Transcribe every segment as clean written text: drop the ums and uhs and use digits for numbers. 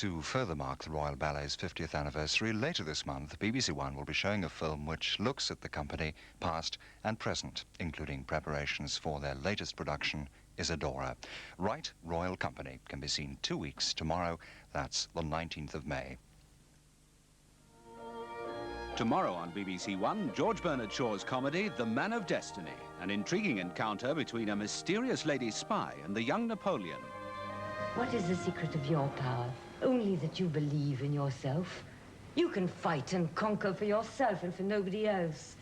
To further mark the Royal Ballet's 50th anniversary, later this month, BBC1 will be showing a film which looks at the company, past and present, including preparations for their latest production, Isadora. Right Royal Company can be seen 2 weeks tomorrow. That's the 19th of May. Tomorrow on BBC One, George Bernard Shaw's comedy, The Man of Destiny, an intriguing encounter between a mysterious lady spy and the young Napoleon. What is the secret of your power? Only that you believe in yourself. You can fight and conquer for yourself and for nobody else.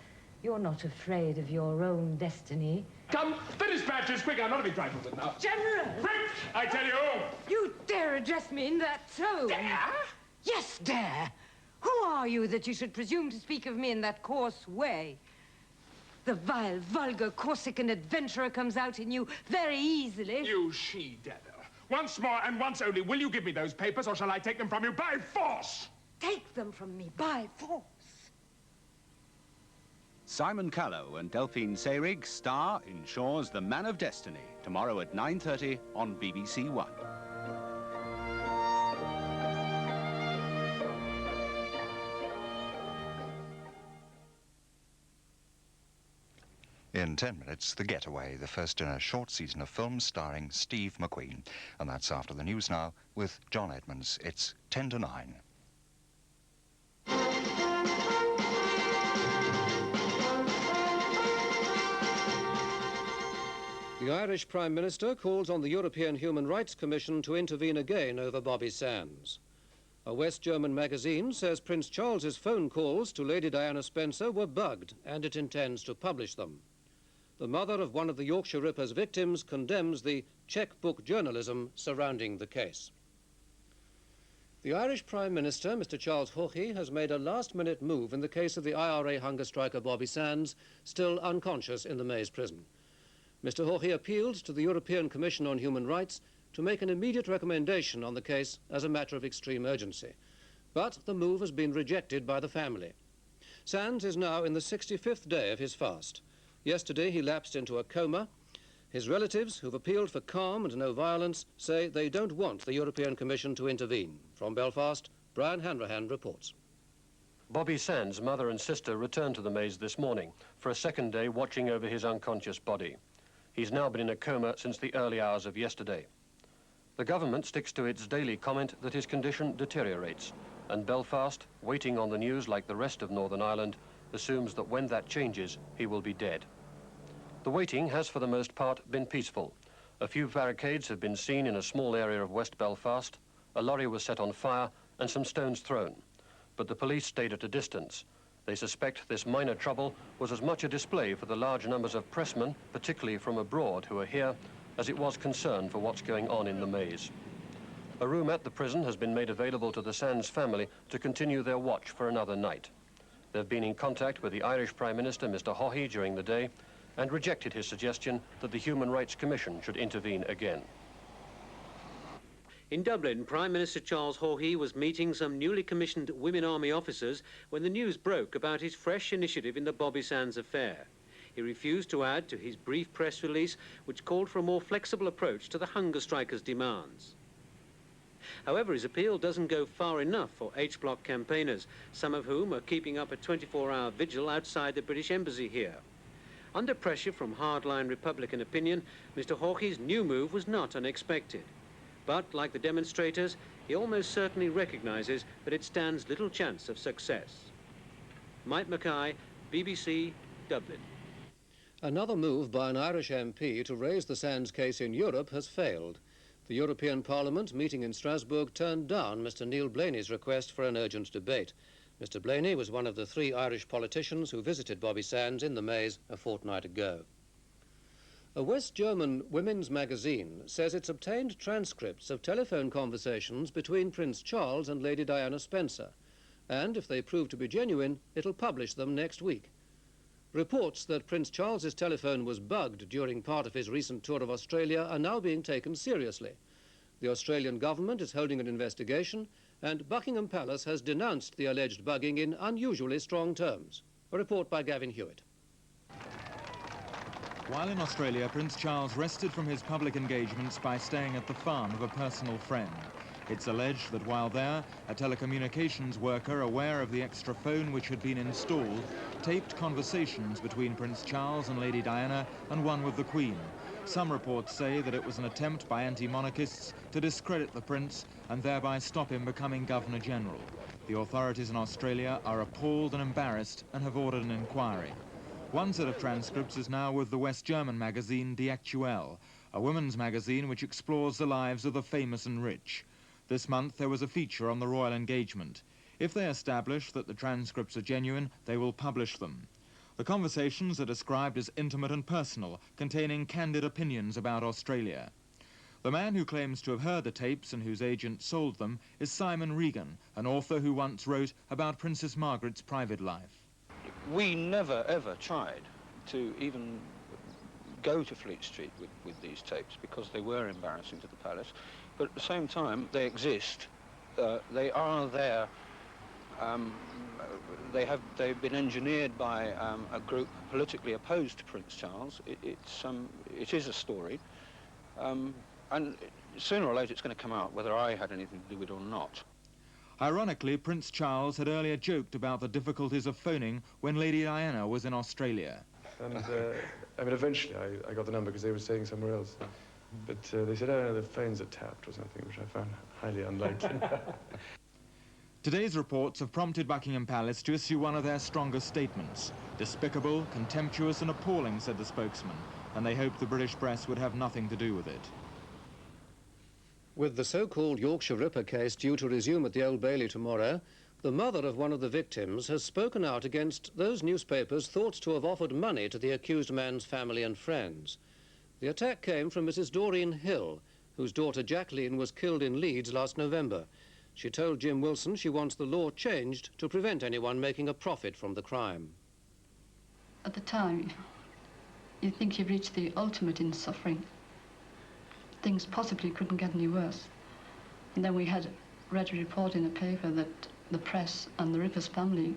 You're not afraid of your own destiny. Come, finish matches, quick, I'm not a bit trifled with now. General! Quick, I tell you! You dare address me in that tone? Dare? Yes, dare. Who are you that you should presume to speak of me in that coarse way? The vile, vulgar, Corsican adventurer comes out in you very easily. You she-devil. Once more and once only, will you give me those papers or shall I take them from you by force? Take them from me by force. Simon Callow and Delphine Seyrig star in Shaw's The Man of Destiny, tomorrow at 9:30 on BBC One. In 10 minutes, The Getaway, the first in a short season of films starring Steve McQueen. And that's after the news now with John Edmonds. It's 10 to 9. The Irish Prime Minister calls on the European Human Rights Commission to intervene again over Bobby Sands. A West German magazine says Prince Charles's phone calls to Lady Diana Spencer were bugged, and it intends to publish them. The mother of one of the Yorkshire Ripper's victims condemns the checkbook journalism surrounding the case. The Irish Prime Minister, Mr. Charles Haughey, has made a last-minute move in the case of the IRA hunger striker Bobby Sands, still unconscious in the Maze prison. Mr. Haughey appealed to the European Commission on Human Rights to make an immediate recommendation on the case as a matter of extreme urgency. But the move has been rejected by the family. Sands is now in the 65th day of his fast. Yesterday he lapsed into a coma. His relatives, who've appealed for calm and no violence, say they don't want the European Commission to intervene. From Belfast, Brian Hanrahan reports. Bobby Sands' mother and sister returned to the Maze this morning for a second day watching over his unconscious body. He's now been in a coma since the early hours of yesterday. The government sticks to its daily comment that his condition deteriorates, and Belfast, waiting on the news like the rest of Northern Ireland, assumes that when that changes, he will be dead. The waiting has for the most part been peaceful. A few barricades have been seen in a small area of West Belfast, a lorry was set on fire and some stones thrown. But the police stayed at a distance. They suspect this minor trouble was as much a display for the large numbers of pressmen, particularly from abroad, who are here, as it was concern for what's going on in the Maze. A room at the prison has been made available to the Sands family to continue their watch for another night. They've been in contact with the Irish Prime Minister, Mr. Haughey, during the day, and rejected his suggestion that the Human Rights Commission should intervene again. In Dublin, Prime Minister Charles Haughey was meeting some newly commissioned Women Army officers when the news broke about his fresh initiative in the Bobby Sands affair. He refused to add to his brief press release, which called for a more flexible approach to the hunger strikers' demands. However, his appeal doesn't go far enough for H-Block campaigners, some of whom are keeping up a 24-hour vigil outside the British Embassy here. Under pressure from hardline Republican opinion, Mr. Haughey's new move was not unexpected. But, like the demonstrators, he almost certainly recognises that it stands little chance of success. Mike Mackay, BBC, Dublin. Another move by an Irish MP to raise the Sands case in Europe has failed. The European Parliament, meeting in Strasbourg, turned down Mr. Neil Blaney's request for an urgent debate. Mr. Blaney was one of the 3 Irish politicians who visited Bobby Sands in the Maze a fortnight ago. A West German women's magazine says it's obtained transcripts of telephone conversations between Prince Charles and Lady Diana Spencer, and if they prove to be genuine, it'll publish them next week. Reports that Prince Charles's telephone was bugged during part of his recent tour of Australia are now being taken seriously. The Australian government is holding an investigation, and Buckingham Palace has denounced the alleged bugging in unusually strong terms. A report by Gavin Hewitt. While in Australia, Prince Charles rested from his public engagements by staying at the farm of a personal friend. It's alleged that while there, a telecommunications worker aware of the extra phone which had been installed taped conversations between Prince Charles and Lady Diana and one with the Queen. Some reports say that it was an attempt by anti-monarchists to discredit the prince and thereby stop him becoming Governor-General. The authorities in Australia are appalled and embarrassed and have ordered an inquiry. One set of transcripts is now with the West German magazine Die Aktuelle, a women's magazine which explores the lives of the famous and rich. This month there was a feature on the royal engagement. If they establish that the transcripts are genuine, they will publish them. The conversations are described as intimate and personal, containing candid opinions about Australia. The man who claims to have heard the tapes and whose agent sold them is Simon Regan, an author who once wrote about Princess Margaret's private life. We never, ever tried to even go to Fleet Street with these tapes because they were embarrassing to the palace. But at the same time, they exist. They are there. They've been engineered by a group politically opposed to Prince Charles. It is a story. And sooner or later it's going to come out whether I had anything to do with it or not. Ironically, Prince Charles had earlier joked about the difficulties of phoning when Lady Diana was in Australia. And, I mean, eventually I got the number because they were staying somewhere else. But they said, oh, no, the phones are tapped or something, which I found highly unlikely. Today's reports have prompted Buckingham Palace to issue one of their strongest statements. Despicable, contemptuous and appalling, said the spokesman, and they hoped the British press would have nothing to do with it. With the so-called Yorkshire Ripper case due to resume at the Old Bailey tomorrow, the mother of one of the victims has spoken out against those newspapers thought to have offered money to the accused man's family and friends. The attack came from Mrs. Doreen Hill, whose daughter Jacqueline was killed in Leeds last November. She told Jim Wilson she wants the law changed to prevent anyone making a profit from the crime. At the time, you think you've reached the ultimate in suffering. Things possibly couldn't get any worse. And then we had read a report in the paper that the press and the Rippers family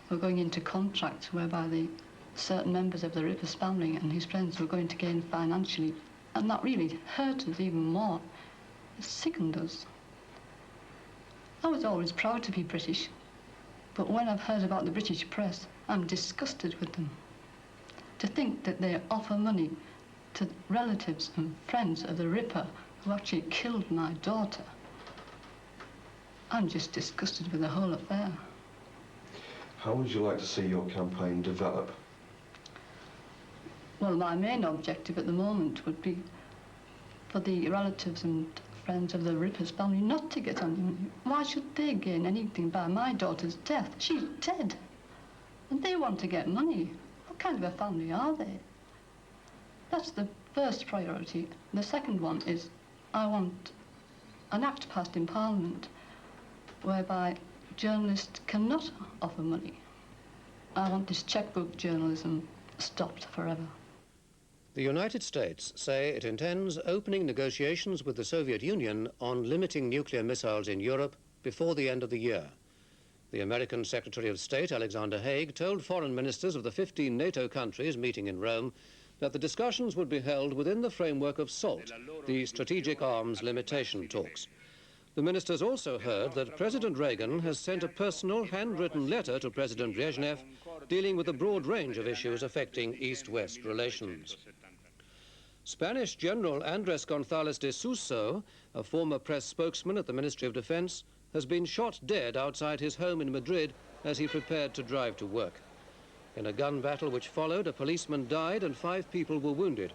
were going into contracts whereby certain members of the Rippers family and his friends were going to gain financially. And that really hurt us even more. It sickened us. I was always proud to be British, but when I've heard about the British press, I'm disgusted with them. To think that they offer money to relatives and friends of the Ripper who actually killed my daughter. I'm just disgusted with the whole affair. How would you like to see your campaign develop? Well, my main objective at the moment would be for the relatives and friends of the Rippers family not to get any money. Why should they gain anything by my daughter's death? She's dead. And they want to get money. What kind of a family are they? That's the first priority. The second one is I want an act passed in Parliament whereby journalists cannot offer money. I want this checkbook journalism stopped forever. The United States say it intends opening negotiations with the Soviet Union on limiting nuclear missiles in Europe before the end of the year. The American Secretary of State, Alexander Haig, told foreign ministers of the 15 NATO countries meeting in Rome that the discussions would be held within the framework of SALT, the Strategic Arms Limitation Talks. The ministers also heard that President Reagan has sent a personal handwritten letter to President Brezhnev dealing with a broad range of issues affecting East-West relations. Spanish General Andrés González de Suso, a former press spokesman at the Ministry of Defense, has been shot dead outside his home in Madrid as he prepared to drive to work. In a gun battle which followed, a policeman died and 5 people were wounded.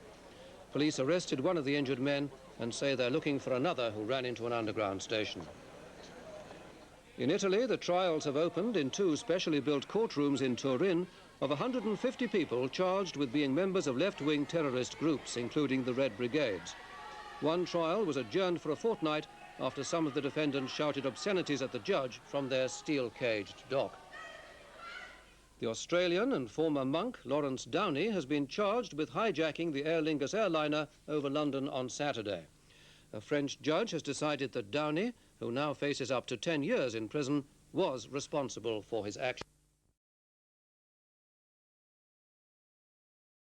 Police arrested one of the injured men and say they're looking for another who ran into an underground station. In Italy, the trials have opened in 2 specially built courtrooms in Turin of 150 people charged with being members of left-wing terrorist groups, including the Red Brigades. One trial was adjourned for a fortnight after some of the defendants shouted obscenities at the judge from their steel-caged dock. The Australian and former monk Lawrence Downey has been charged with hijacking the Aer Lingus airliner over London on Saturday. A French judge has decided that Downey, who now faces up to 10 years in prison, was responsible for his actions.